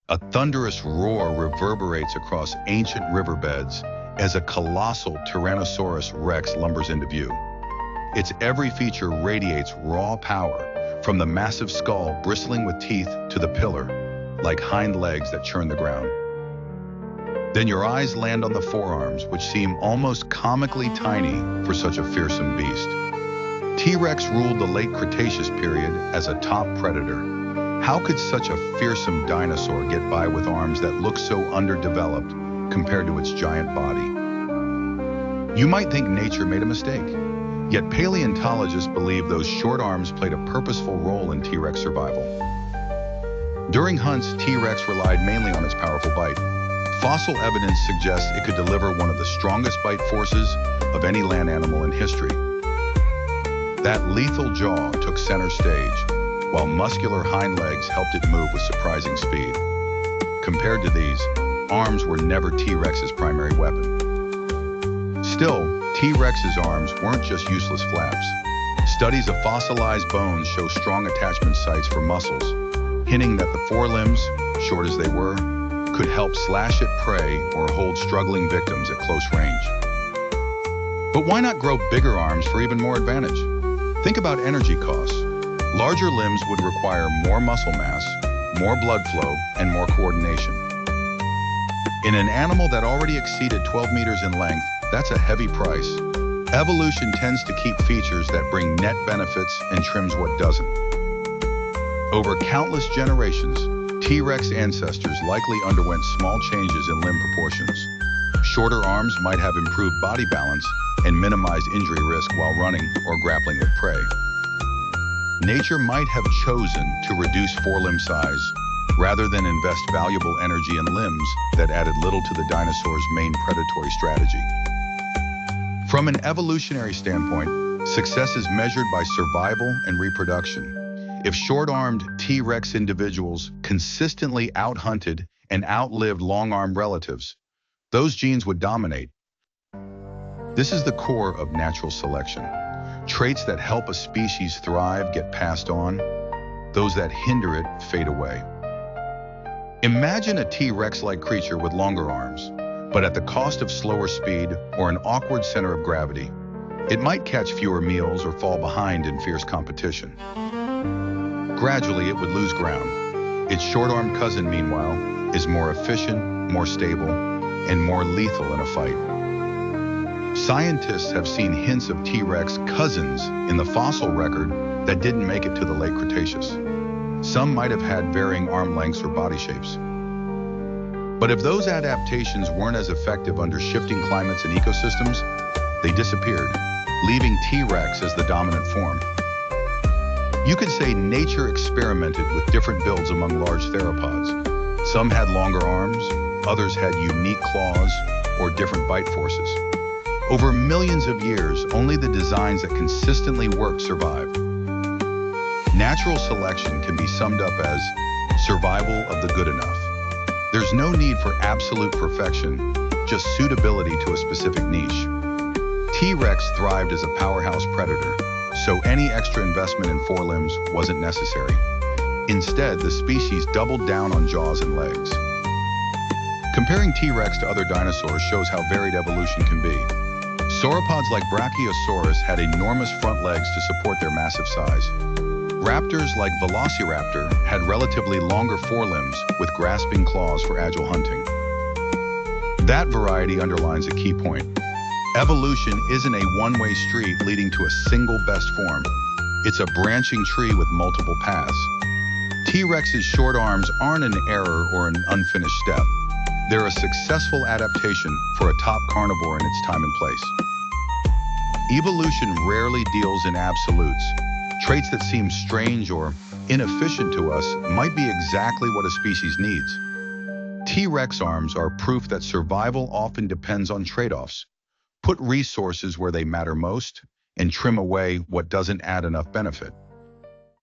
A thunderous roar reverberates across ancient riverbeds as a colossal Tyrannosaurus rex lumbers into view. Its every feature radiates raw power, from the massive skull bristling with teeth to the pillar, like hind legs that churn the ground. Then your eyes land on the forearms, which seem almost comically tiny for such a fearsome beast. T-Rex ruled the late Cretaceous period as a top predator. How could such a fearsome dinosaur get by with arms that look so underdeveloped compared to its giant body? You might think nature made a mistake, yet paleontologists believe those short arms played a purposeful role in T-Rex survival. During hunts, T-Rex relied mainly on its powerful bite. Fossil evidence suggests it could deliver one of the strongest bite forces of any land animal in history. That lethal jaw took center stage, while muscular hind legs helped it move with surprising speed. Compared to these, arms were never T-Rex's primary weapon. Still, T-Rex's arms weren't just useless flaps. Studies of fossilized bones show strong attachment sites for muscles, hinting that the forelimbs, short as they were, could help slash at prey or hold struggling victims at close range. But why not grow bigger arms for even more advantage? Think about energy costs. Larger limbs would require more muscle mass, more blood flow, and more coordination. In an animal that already exceeded 12 meters in length, that's a heavy price. Evolution tends to keep features that bring net benefits and trims what doesn't. Over countless generations, T-Rex ancestors likely underwent small changes in limb proportions. Shorter arms might have improved body balance and minimized injury risk while running or grappling with prey. Nature might have chosen to reduce forelimb size rather than invest valuable energy in limbs that added little to the dinosaur's main predatory strategy. From an evolutionary standpoint, success is measured by survival and reproduction. If short-armed T-Rex individuals consistently out-hunted and outlived long-armed relatives, those genes would dominate. This is the core of natural selection. Traits that help a species thrive get passed on. Those that hinder it fade away. Imagine a T-Rex-like creature with longer arms, but at the cost of slower speed or an awkward center of gravity. It might catch fewer meals or fall behind in fierce competition. Gradually, it would lose ground. Its short-armed cousin, meanwhile, is more efficient, more stable, and more lethal in a fight. Scientists have seen hints of T-Rex cousins in the fossil record that didn't make it to the late Cretaceous. Some might have had varying arm lengths or body shapes. But if those adaptations weren't as effective under shifting climates and ecosystems, they disappeared, leaving T-Rex as the dominant form. You could say nature experimented with different builds among large theropods. Some had longer arms, others had unique claws or different bite forces. Over millions of years, only the designs that consistently work survived. Natural selection can be summed up as survival of the good enough. There's no need for absolute perfection, just suitability to a specific niche. T-Rex thrived as a powerhouse predator, so any extra investment in forelimbs wasn't necessary. Instead, the species doubled down on jaws and legs. Comparing T-Rex to other dinosaurs shows how varied evolution can be. Sauropods like Brachiosaurus had enormous front legs to support their massive size. Raptors like Velociraptor had relatively longer forelimbs with grasping claws for agile hunting. That variety underlines a key point. Evolution isn't a one-way street leading to a single best form. It's a branching tree with multiple paths. T-Rex's short arms aren't an error or an unfinished step. They're a successful adaptation for a top carnivore in its time and place. Evolution rarely deals in absolutes. Traits that seem strange or inefficient to us might be exactly what a species needs. T-Rex arms are proof that survival often depends on trade-offs. Put resources where they matter most and trim away what doesn't add enough benefit.